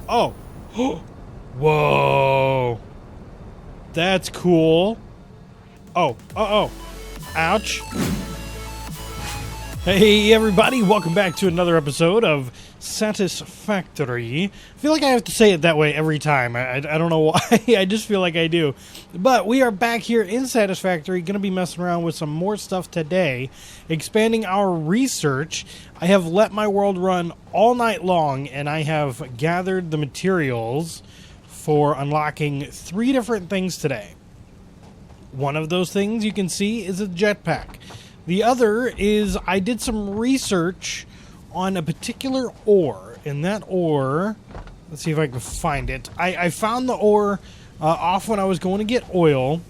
Oh. Whoa. That's cool. Oh. Uh-oh. Ouch. Hey, everybody. Welcome back to another episode of Satisfactory. I feel like I have to say it that way every time. I don't know why. I just feel like I do. But we are back here in Satisfactory. Going to be messing around with some more stuff today. Expanding our research. I have let my world run all night long, and I have gathered the materials for unlocking 3 different things today. One of those things you can see is a jetpack. The other is I did some research on a particular ore, and that ore, let's see if I can find it. I found the ore off when I was going to get oil.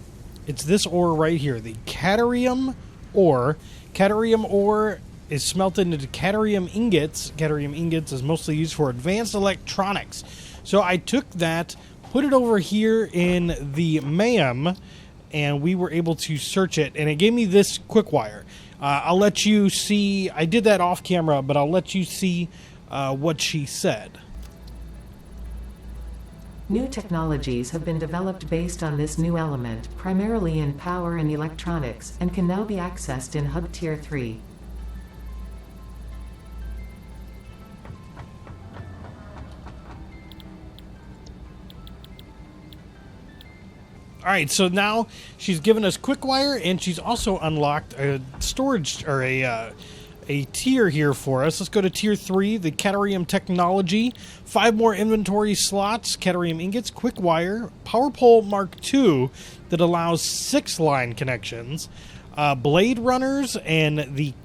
It's this ore right here, the caterium ore. Caterium ore is smelted into caterium ingots. Caterium ingots is mostly used for advanced electronics. So I took that, put it over here in the MAM, and we were able to search it, and it gave me this quick wire. I'll let you see. I did that off camera, but I'll let you see what she said. New technologies have been developed based on this new element, primarily in power and electronics, and can now be accessed in Hub Tier 3. Alright, so now she's given us quick wire, and she's also unlocked a storage, or a tier here for us. Let's go to tier 3, the caterium technology. 5 more inventory slots, caterium ingots, quick wire, power pole Mark II that allows 6 line connections, blade runners, and the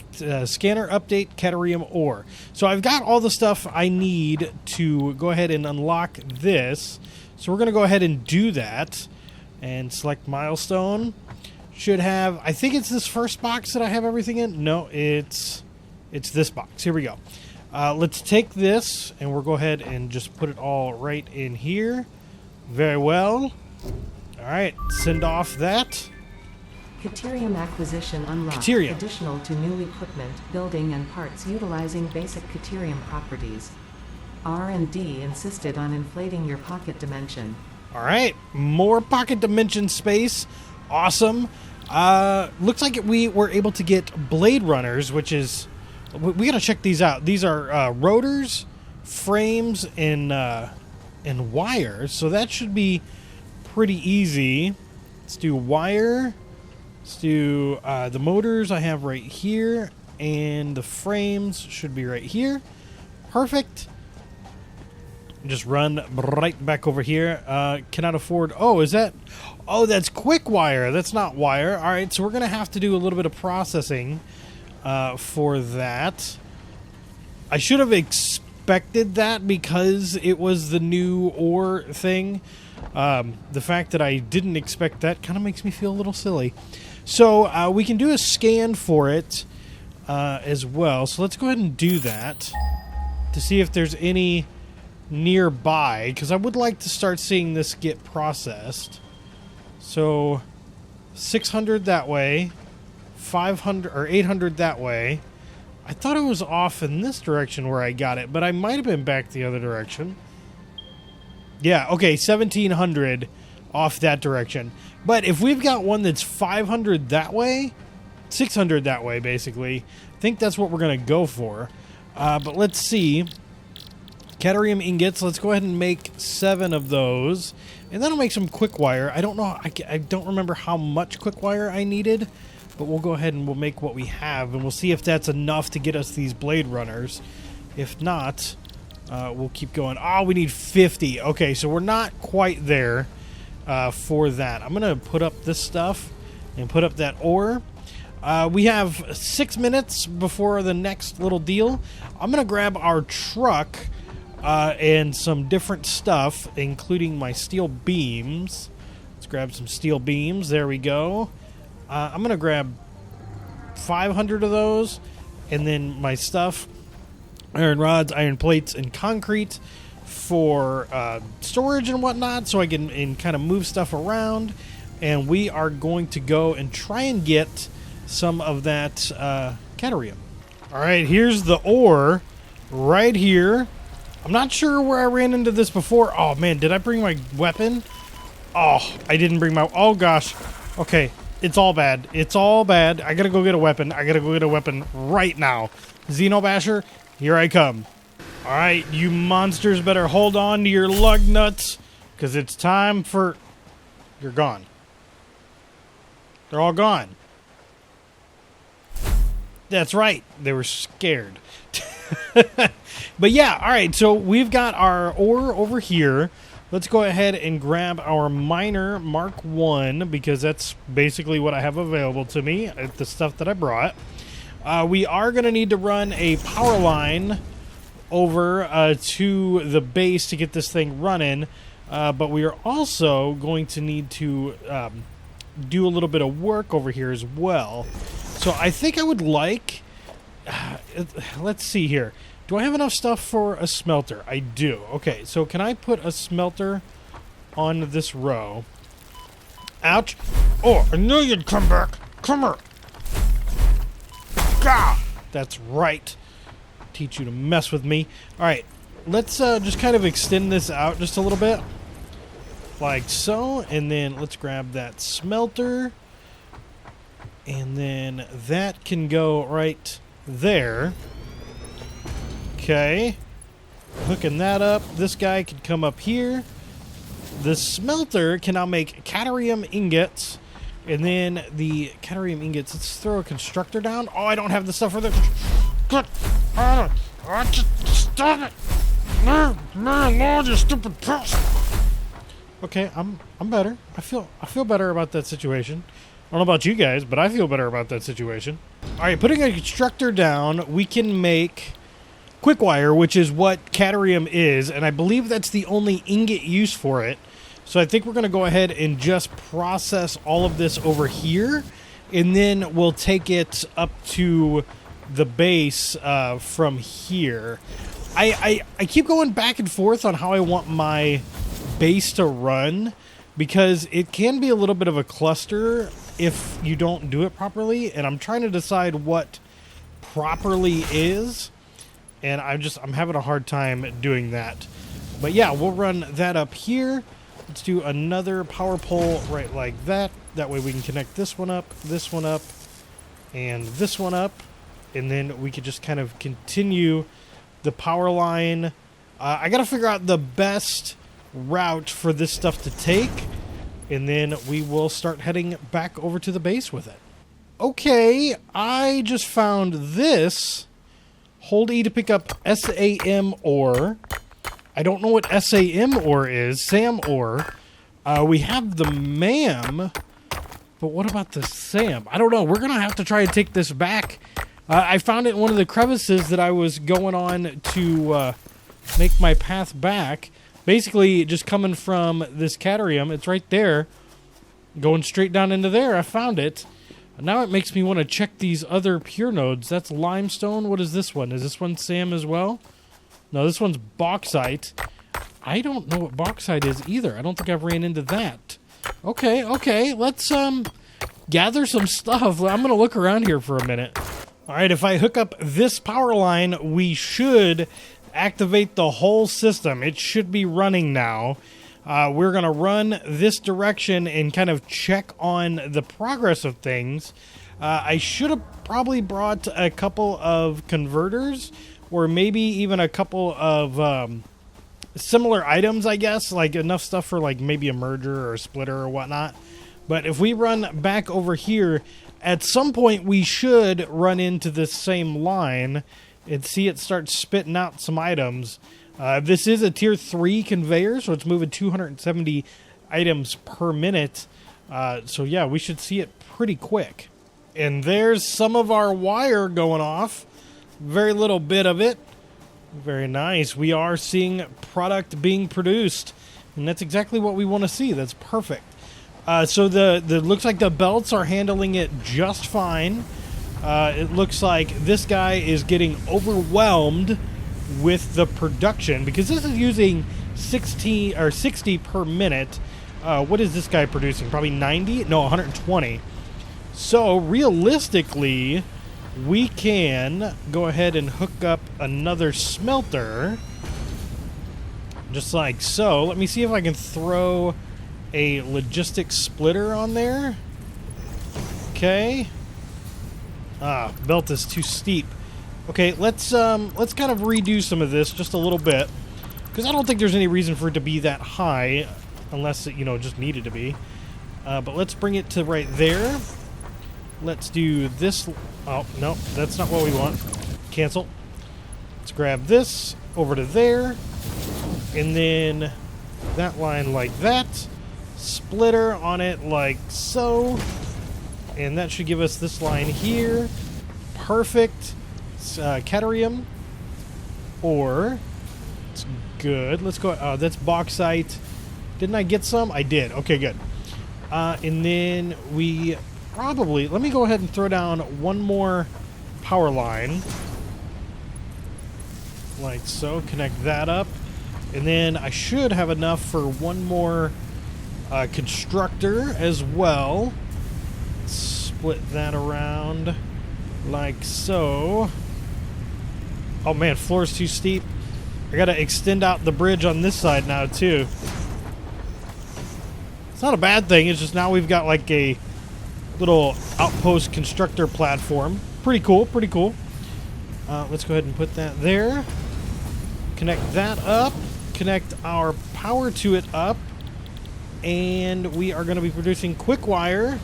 scanner update caterium ore. So I've got all the stuff I need to go ahead and unlock this. So we're going to go ahead and do that. And select milestone. Should have, I think it's this first box that I have everything in. No, it's this box. Here we go. Let's take this, and we'll go ahead and just put it all right in here. Very well. All right, send off that. Caterium acquisition unlocked. Caterium. Additional to new equipment, building, and parts utilizing basic caterium properties. R&D insisted on inflating your pocket dimension. All right, more pocket dimension space. Awesome. Looks like we were able to get blade runners, which is, we gotta check these out. These are rotors, frames, and wires. So that should be pretty easy. Let's do wire. Let's do the motors I have right here, and the frames should be right here. Perfect. Just run right back over here. Cannot afford. Oh, is that? Oh, that's quick wire. That's not wire. All right, so we're gonna have to do a little bit of processing for that. I should have expected that because it was the new ore thing. The fact that I didn't expect that kind of makes me feel a little silly. So we can do a scan for it as well. So let's go ahead and do that to see if there's any nearby, because I would like to start seeing this get processed. So 600 that way, 500 or 800 that way. I thought it was off in this direction where I got it, but I might have been back the other direction. Yeah, okay, 1700 off that direction. But if we've got one that's 500 that way, 600 that way basically, I think that's what we're going to go for. But let's see. Caterium ingots, let's go ahead and make 7 of those. And then I'll make some quick wire. I don't know, I don't remember how much quick wire I needed, but we'll go ahead and we'll make what we have, and we'll see if that's enough to get us these blade runners. If not, we'll keep going. Oh, we need 50. Okay, so we're not quite there for that. I'm going to put up this stuff and put up that ore. We have 6 minutes before the next little deal. I'm going to grab our truck and some different stuff, including my steel beams. Let's grab some steel beams. There we go. I'm going to grab 500 of those, and then my stuff, iron rods, iron plates, and concrete for storage and whatnot, so I can kind of move stuff around. And we are going to go and try and get some of that caterium. All right, here's the ore right here. I'm not sure where I ran into this before. Oh, man, did I bring my weapon? Oh, I didn't bring my... Oh, gosh. Okay, it's all bad. It's all bad. I gotta go get a weapon. I gotta go get a weapon right now. Xenobasher, here I come. All right, you monsters better hold on to your lug nuts, because it's time for... You're gone. They're all gone. That's right. They were scared. But yeah, all right, so we've got our ore over here. Let's go ahead and grab our miner Mark 1 because that's basically what I have available to me, the stuff that I brought. We are going to need to run a power line over to the base to get this thing running, but we are also going to need to do a little bit of work over here as well. So I think I would like... let's see here. Do I have enough stuff for a smelter? I do. Okay, so can I put a smelter on this row? Ouch. Oh, I knew you'd come back. Come here. Gah! That's right. Teach you to mess with me. All right, let's just kind of extend this out just a little bit. Like so. And then let's grab that smelter. And then that can go right there. Okay. Hooking that up. This guy can come up here. The smelter can now make caterium ingots. And then the caterium ingots, let's throw a constructor down. Oh, I don't have the stuff for this. Good. Just stop it. No, Lord, you stupid person. Okay, I'm better. I feel better about that situation. I don't know about you guys, but I feel better about that situation. All right, putting a constructor down, we can make quick wire, which is what caterium is, and I believe that's the only ingot use for it. So I think we're going to go ahead and just process all of this over here, and then we'll take it up to the base from here. I keep going back and forth on how I want my base to run, because it can be a little bit of a cluster if you don't do it properly, and I'm trying to decide what properly is, and I'm having a hard time doing that. But yeah, we'll run that up here. Let's do another power pole right like that. That way we can connect this one up, and this one up, and then we could just kind of continue the power line. I gotta figure out the best route for this stuff to take, and then we will start heading back over to the base with it. Okay, I just found this. Hold E to pick up SAM ore. I don't know what SAM ore is. SAM ore. We have the MAM, but what about the SAM? I don't know. We're going to have to try and take this back. I found it in one of the crevices that I was going on to make my path back. Basically, just coming from this caterium, it's right there, going straight down into there. I found it. Now it makes me want to check these other pure nodes. That's limestone. What is this one? Is this one SAM as well? No, this one's bauxite. I don't know what bauxite is either. I don't think I've ran into that. Okay. Let's gather some stuff. I'm going to look around here for a minute. All right, if I hook up this power line, we should activate the whole system. It should be running now. We're going to run this direction and kind of check on the progress of things. I should have probably brought a couple of converters, or maybe even a couple of similar items, I guess, like enough stuff for like maybe a merger or a splitter or whatnot. But if we run back over here, at some point we should run into this same line and see it start spitting out some items. This is a tier 3 conveyor, so it's moving 270 items per minute. So yeah, we should see it pretty quick. And there's some of our wire going off. Very little bit of it. Very nice. We are seeing product being produced, and that's exactly what we want to see. That's perfect. So the looks like the belts are handling it just fine. It looks like this guy is getting overwhelmed with the production because this is using 60 per minute. What is this guy producing? Probably 90? No, 120. So realistically, we can go ahead and hook up another smelter Just like so. Let me see if I can throw a logistics splitter on there. Okay. Belt is too steep. Okay, let's kind of redo some of this just a little bit, because I don't think there's any reason for it to be that high, unless it, just needed to be. But let's bring it to right there. Let's do this. Oh, no, that's not what we want. Cancel. Let's grab this over to there. And then that line like that. Splitter on it like so. And that should give us this line here. Perfect. Caterium. Or, it's good. Let's go. Oh, that's bauxite. Didn't I get some? I did. Okay, good. And then we probably, let me go ahead and throw down one more power line. Like so. Connect that up. And then I should have enough for one more constructor as well. Split that around like so. Oh man, floor's too steep. I gotta extend out the bridge on this side now too. It's not a bad thing, it's just now we've got like a little outpost constructor platform. Pretty cool, pretty cool. Let's go ahead and put that there. Connect that up. Connect our power to it up. And we are going to be producing quick wire.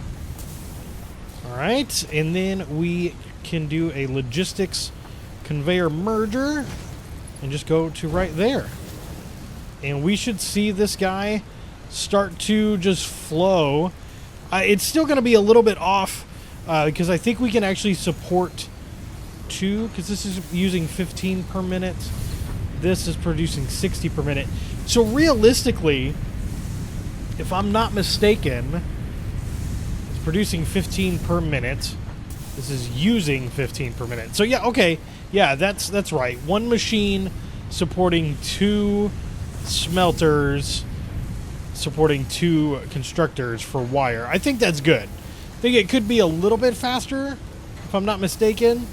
Alright, and then we can do a logistics conveyor merger and just go to right there. And we should see this guy start to just flow. It's still going to be a little bit off because I think we can actually support 2, because this is using 15 per minute. This is producing 60 per minute. So realistically, if I'm not mistaken, it's producing 15 per minute. This is using 15 per minute. So yeah, okay. Yeah, that's right. One machine supporting 2 smelters, supporting 2 constructors for wire. I think that's good. I think it could be a little bit faster, if I'm not mistaken.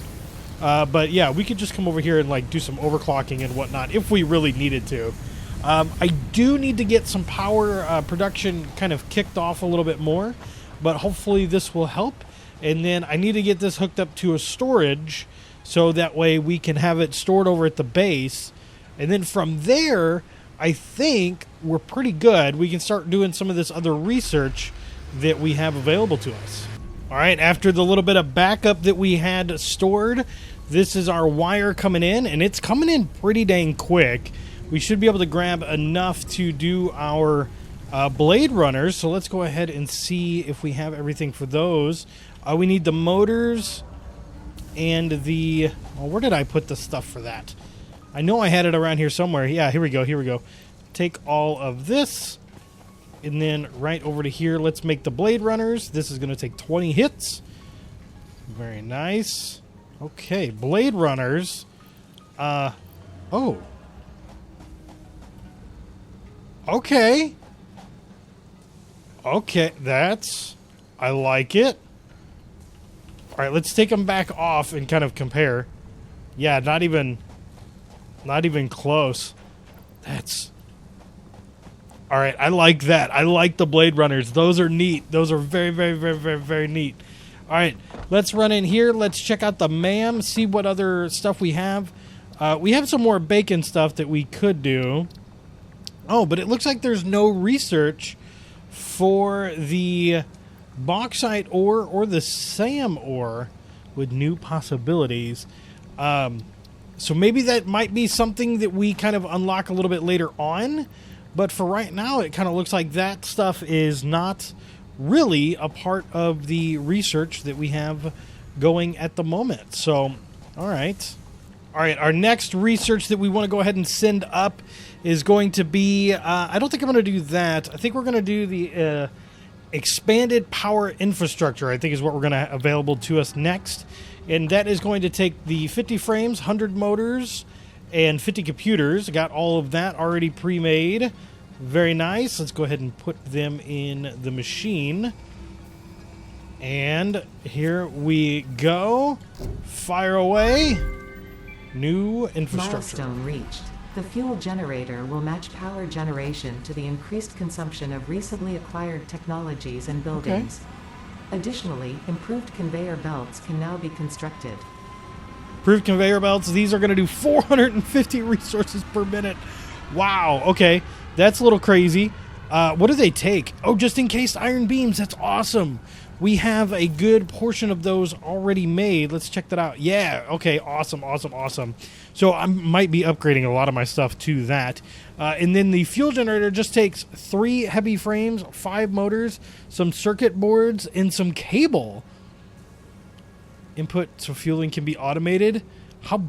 But yeah, we could just come over here and like do some overclocking and whatnot if we really needed to. I do need to get some power production kind of kicked off a little bit more, but hopefully this will help. And then I need to get this hooked up to a storage so that way we can have it stored over at the base. And then from there, I think we're pretty good. We can start doing some of this other research that we have available to us. All right, after the little bit of backup that we had stored, this is our wire coming in, and it's coming in pretty dang quick. We should be able to grab enough to do our blade runners. So let's go ahead and see if we have everything for those. We need the motors and the... Well, where did I put the stuff for that? I know I had it around here somewhere. Yeah, here we go, here we go. Take all of this, and then right over to here, let's make the blade runners. This is going to take 20 hits. Very nice. Okay, blade runners. Oh. Okay. Okay, that's... I like it. All right, let's take them back off and kind of compare. Yeah, not even close. That's... All right, I like that. I like the blade runners. Those are neat. Those are very, very, very, very, very neat. All right, let's run in here. Let's check out the MAM, see what other stuff we have. We have some more bacon stuff that we could do. Oh, but it looks like there's no research for the bauxite ore or the SAM ore with new possibilities. So maybe that might be something that we kind of unlock a little bit later on. But for right now, it kind of looks like that stuff is not really a part of the research that we have going at the moment. So, all right. All right, our next research that we want to go ahead and send up is going to be... I don't think I'm going to do that. I think we're going to do the expanded power infrastructure, I think is what we're going to have available to us next. And that is going to take the 50 frames, 100 motors, and 50 computers. Got all of that already pre-made. Very nice. Let's go ahead and put them in the machine. And here we go. Fire away. New infrastructure. Milestone reached. The fuel generator will match power generation to the increased consumption of recently acquired technologies and buildings. Additionally, improved conveyor belts can now be constructed. Improved conveyor belts. These are going to do 450 resources per minute. Wow. Okay. That's a little crazy. What do they take? Oh, just in case iron beams. That's awesome. We have a good portion of those already made. Let's check that out. Yeah. Okay. Awesome. Awesome. Awesome. So I might be upgrading a lot of my stuff to that. And then the fuel generator just takes 3 heavy frames, 5 motors, some circuit boards, and some cable. Input so fueling can be automated. How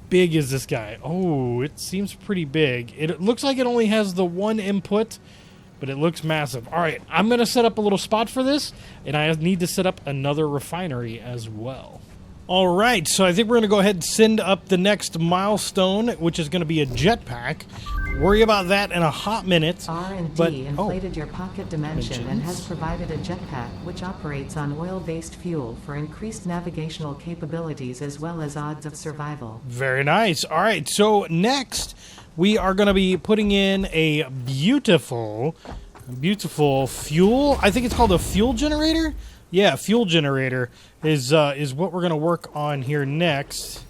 big is this guy? Oh, it seems pretty big. It looks like it only has the 1 input, but it looks massive. All right, I'm going to set up a little spot for this, and I need to set up another refinery as well. All right, so I think we're going to go ahead and send up the next milestone, which is going to be a jetpack. Worry about that in a hot minute. R&D inflated your pocket dimension and has provided a jetpack which operates on oil-based fuel for increased navigational capabilities as well as odds of survival. Very nice. All right, so next we are going to be putting in a beautiful fuel. I think it's called a fuel generator. Yeah, fuel generator is what we're going to work on here next.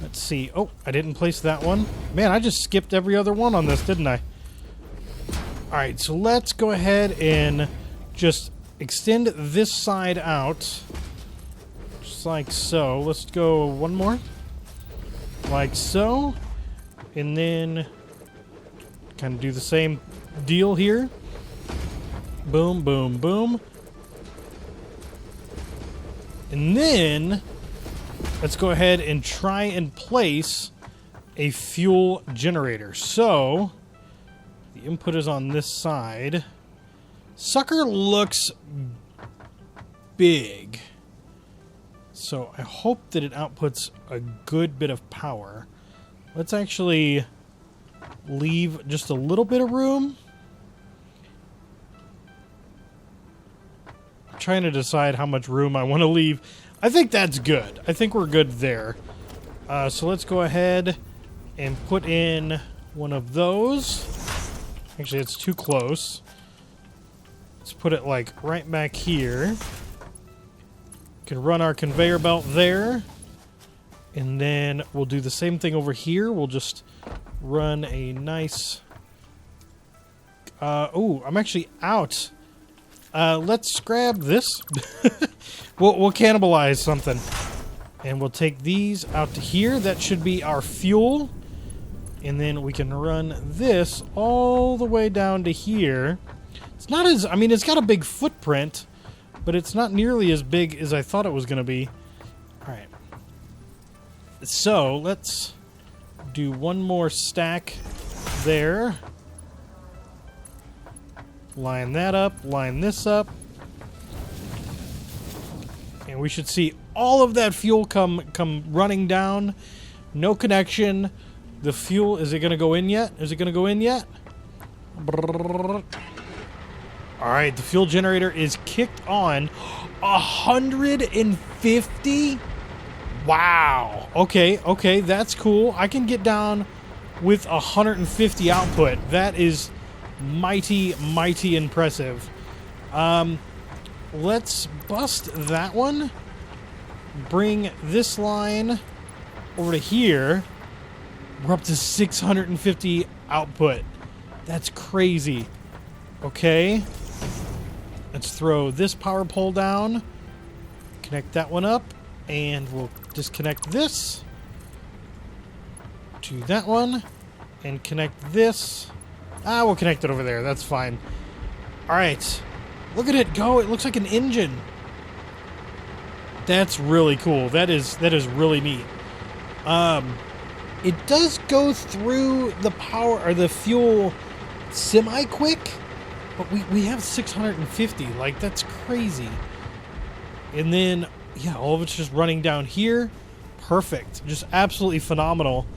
Let's see. Oh, I didn't place that one. Man, I just skipped every other one on this, didn't I? All right, so let's go ahead and just extend this side out. Just like so. Let's go one more. Like so. And then kind of do the same deal here. Boom, boom, boom. And then let's go ahead and try and place a fuel generator. So the input is on this side. Sucker looks big. So I hope that it outputs a good bit of power. Let's actually leave just a little bit of room. I'm trying to decide how much room I want to leave. I think that's good. I think we're good there. So let's go ahead and put in one of those. Actually, it's too close. Let's put it like right back here. Can run our conveyor belt there. And then we'll do the same thing over here. We'll just run a nice... oh, I'm actually out. Let's grab this. We'll cannibalize something. And we'll take these out to here. That should be our fuel. And then we can run this all the way down to here. It's not as... I mean, it's got a big footprint, but it's not nearly as big as I thought it was going to be. All right. So, let's do one more stack there. Line that up, line this up. And we should see all of that fuel come running down. No connection. The fuel, is it going to go in yet? Is it going to go in yet? Alright, the fuel generator is kicked on. 150? Wow. Okay, that's cool. I can get down with 150 output. That is mighty impressive. Let's bust that one. Bring this line over to here. We're up to 650 output. That's crazy. Okay. Let's throw this power pole down. Connect that one up. And we'll disconnect this to that one. And connect this. We'll connect it over there. That's fine. Alright. Look at it go. It looks like an engine. That's really cool. That is really neat. It does go through the power or the fuel semi-quick, but we have 650. Like, that's crazy. And then, yeah, all of it's just running down here. Perfect. Just absolutely phenomenal.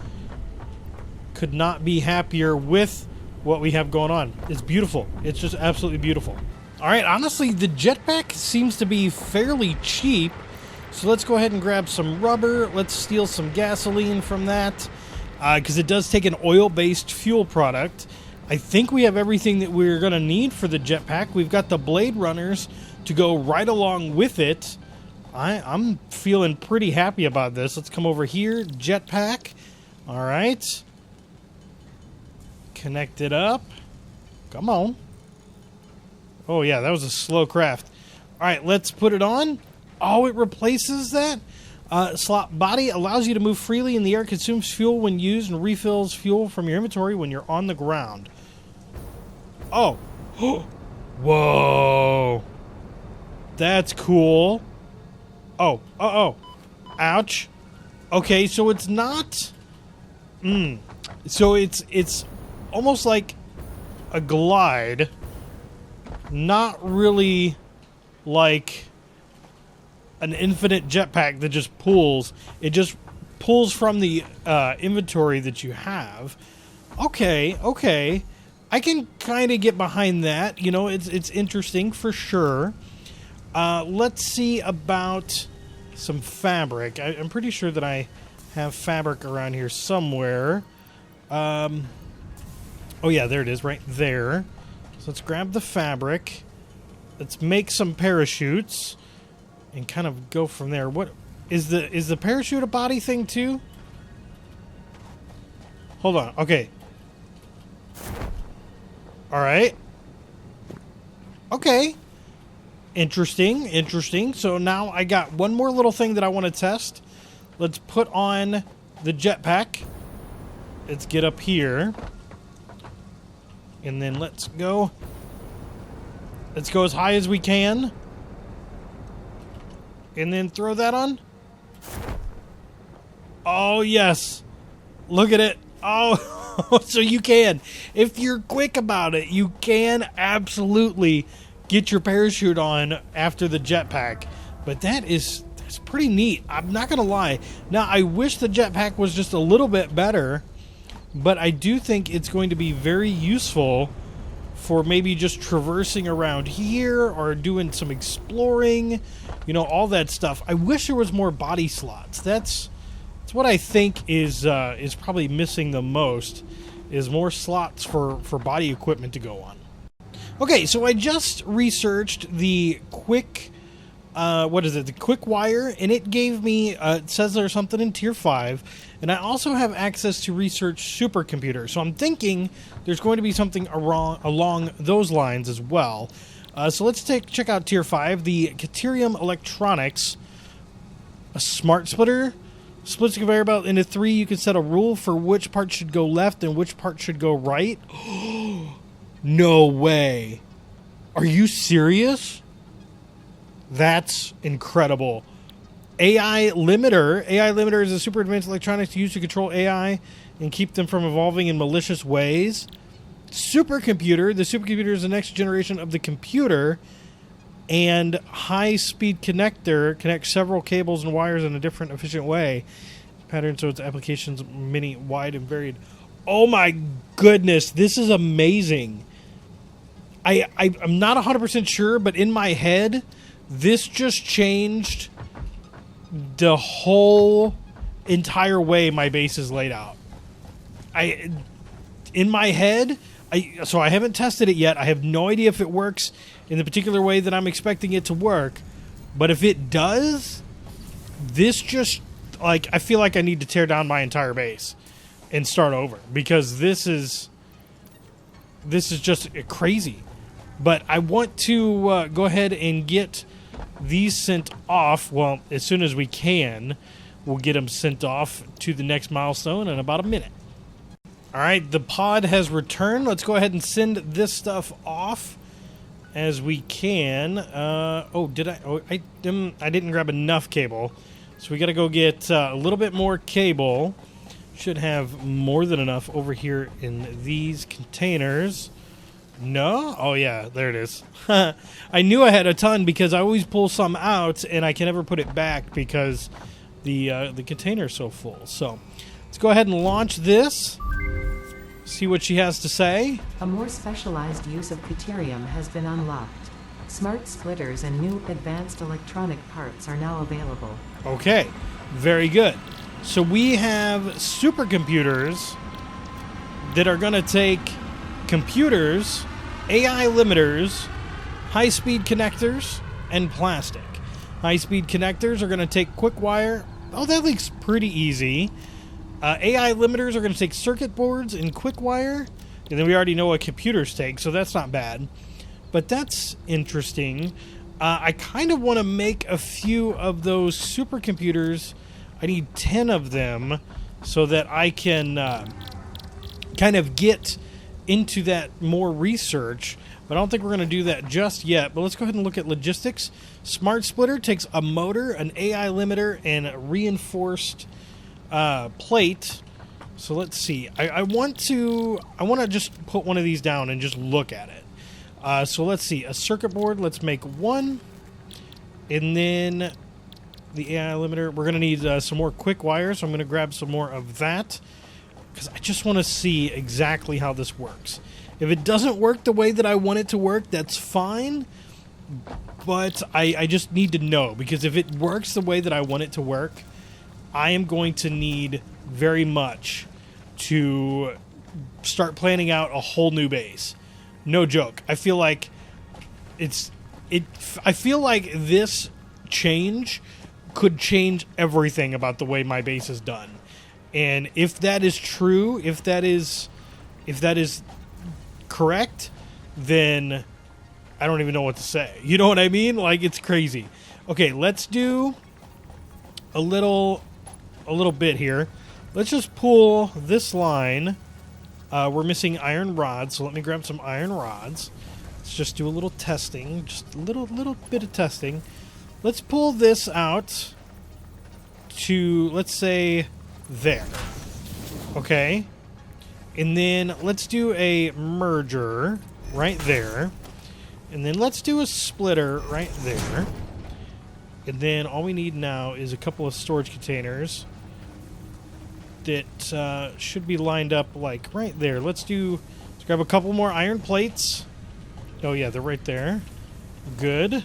Could not be happier with what we have going on. It's beautiful. It's just absolutely beautiful. All right, honestly, the jetpack seems to be fairly cheap. So let's go ahead and grab some rubber. Let's steal some gasoline from that. because it does take an oil-based fuel product. I think we have everything that we're going to need for the jetpack. We've got the blade runners to go right along with it. I'm feeling pretty happy about this. Let's come over here. Jetpack. All right. Connect it up. Come on. Oh, yeah, that was a slow craft. All right, let's put it on. Oh, it replaces that? Slot body allows you to move freely in the air, consumes fuel when used, and refills fuel from your inventory when you're on the ground. Oh. Whoa. That's cool. Oh. Uh-oh. Ouch. Okay, so it's not... So it's almost like a glide. Not really like an infinite jetpack that just pulls. It just pulls from the inventory that you have. Okay. I can kind of get behind that. You know, it's interesting for sure. Let's see about some fabric. I'm pretty sure that I have fabric around here somewhere. Oh yeah, there it is, right there. So let's grab the fabric. Let's make some parachutes and kind of go from there. What is the parachute a body thing too? Hold on. Okay. All right. Okay. Interesting. So now I got one more little thing that I want to test. Let's put on the jetpack. Let's get up here. And then let's go. Let's go as high as we can. And then throw that on. Oh, yes. Look at it. Oh, so you can. If you're quick about it, you can absolutely get your parachute on after the jetpack. But that's pretty neat. I'm not going to lie. Now, I wish the jetpack was just a little bit better. But I do think it's going to be very useful for maybe just traversing around here or doing some exploring, you know, all that stuff. I wish there was more body slots. That's what I think is probably missing the most, is more slots for body equipment to go on. Okay, so I just researched the quick, the quick wire, and it gave me, it says there's something in tier 5, and I also have access to research supercomputer. So I'm thinking there's going to be something along those lines as well. So let's check out tier 5, the caterium electronics, a smart splitter. Splits the conveyor belt into 3. You can set a rule for which part should go left and which part should go right. No way. Are you serious? That's incredible. AI limiter. AI limiter is a super advanced electronics used to control AI and keep them from evolving in malicious ways. Supercomputer. The supercomputer is the next generation of the computer. And high-speed connector connects several cables and wires in a different, efficient way. Pattern so its applications many, wide, and varied. Oh my goodness, this is amazing. I'm not 100% sure, but in my head, this just changed the whole entire way my base is laid out. In my head, so I haven't tested it yet. I have no idea if it works in the particular way that I'm expecting it to work. But if it does, this just, like, I feel like I need to tear down my entire base and start over, because this is just crazy. But I want to go ahead and get these sent off. Well, as soon as we can, we'll get them sent off to the next milestone in about a minute. All right, the pod has returned. Let's go ahead and send this stuff off as we can. I didn't grab enough cable, so we got to go get a little bit more cable. Should have more than enough over here in these containers. No? Oh yeah, there it is. I knew I had a ton because I always pull some out and I can never put it back because the container's so full. So let's go ahead and launch this. See what she has to say. A more specialized use of caterium has been unlocked. Smart splitters and new advanced electronic parts are now available. Okay, very good. So we have supercomputers that are going to take computers, AI limiters, high-speed connectors, and plastic. High-speed connectors are going to take quick wire. Oh, that looks pretty easy. AI limiters are going to take circuit boards and quick wire. And then we already know what computers take, so that's not bad. But that's interesting. I kind of want to make a few of those supercomputers. I need 10 of them so that I can kind of get into that more research. But I don't think we're going to do that just yet. But let's go ahead and look at logistics. Smart splitter takes a motor, an AI limiter, and a reinforced plate. So let's see. I want to just put one of these down and just look at it. So let's see. A circuit board. Let's make one. And then the AI limiter. We're going to need some more quick wires. So I'm going to grab some more of that, because I just want to see exactly how this works. If it doesn't work the way that I want it to work, that's fine. But I just need to know, because if it works the way that I want it to work, I am going to need very much to start planning out a whole new base. No joke. I feel like I feel like this change could change everything about the way my base is done. And if that is true, if that is correct, then I don't even know what to say. You know what I mean? Like, it's crazy. Okay, let's do a little bit here. Let's just pull this line. We're missing iron rods, so let me grab some iron rods. Let's just do a little testing, just a little bit of testing. Let's pull this out to, let's say, there. Okay. And then let's do a merger right there. And then let's do a splitter right there. And then all we need now is a couple of storage containers that should be lined up like right there. Let's grab a couple more iron plates. Oh yeah, they're right there. Good.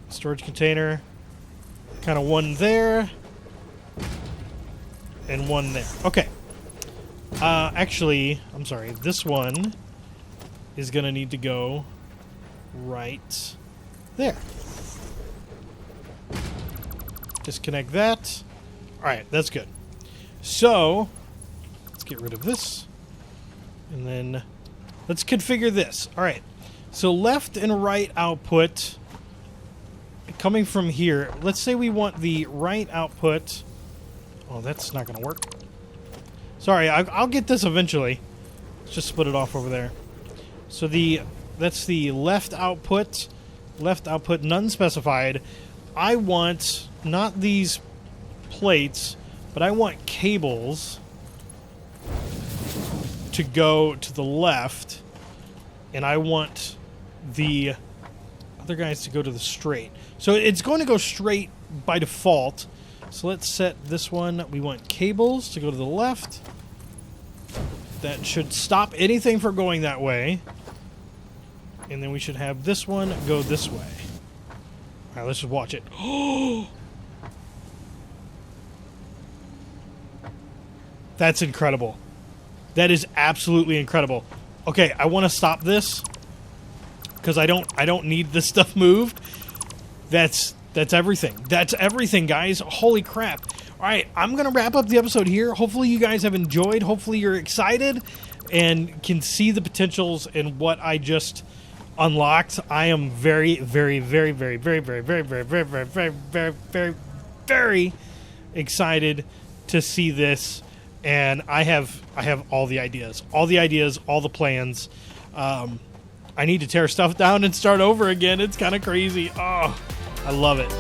Storage container. Kind of one there. And one there. Okay. Actually, I'm sorry. This one is going to need to go right there. Disconnect that. Alright, that's good. So, let's get rid of this. And then let's configure this. Alright. So left and right output coming from here. Let's say we want the right output. Oh, that's not going to work. Sorry, I'll get this eventually. Let's just split it off over there. So that's the left output, none specified. I want not these plates, but I want cables to go to the left, and I want the other guys to go to the straight. So it's going to go straight by default. So let's set this one. We want cables to go to the left. That should stop anything from going that way. And then we should have this one go this way. Alright, let's just watch it. Oh! That's incredible. That is absolutely incredible. Okay, I want to stop this because I don't need this stuff moved. That's everything. That's everything, guys. Holy crap. All right, I'm going to wrap up the episode here. Hopefully you guys have enjoyed. Hopefully you're excited and can see the potentials in what I just unlocked. I am very, very, very, very, very, very, very, very, very, very, very, very, very, very excited to see this. And I have all the ideas, all the plans. I need to tear stuff down and start over again. It's kind of crazy. Oh, I love it.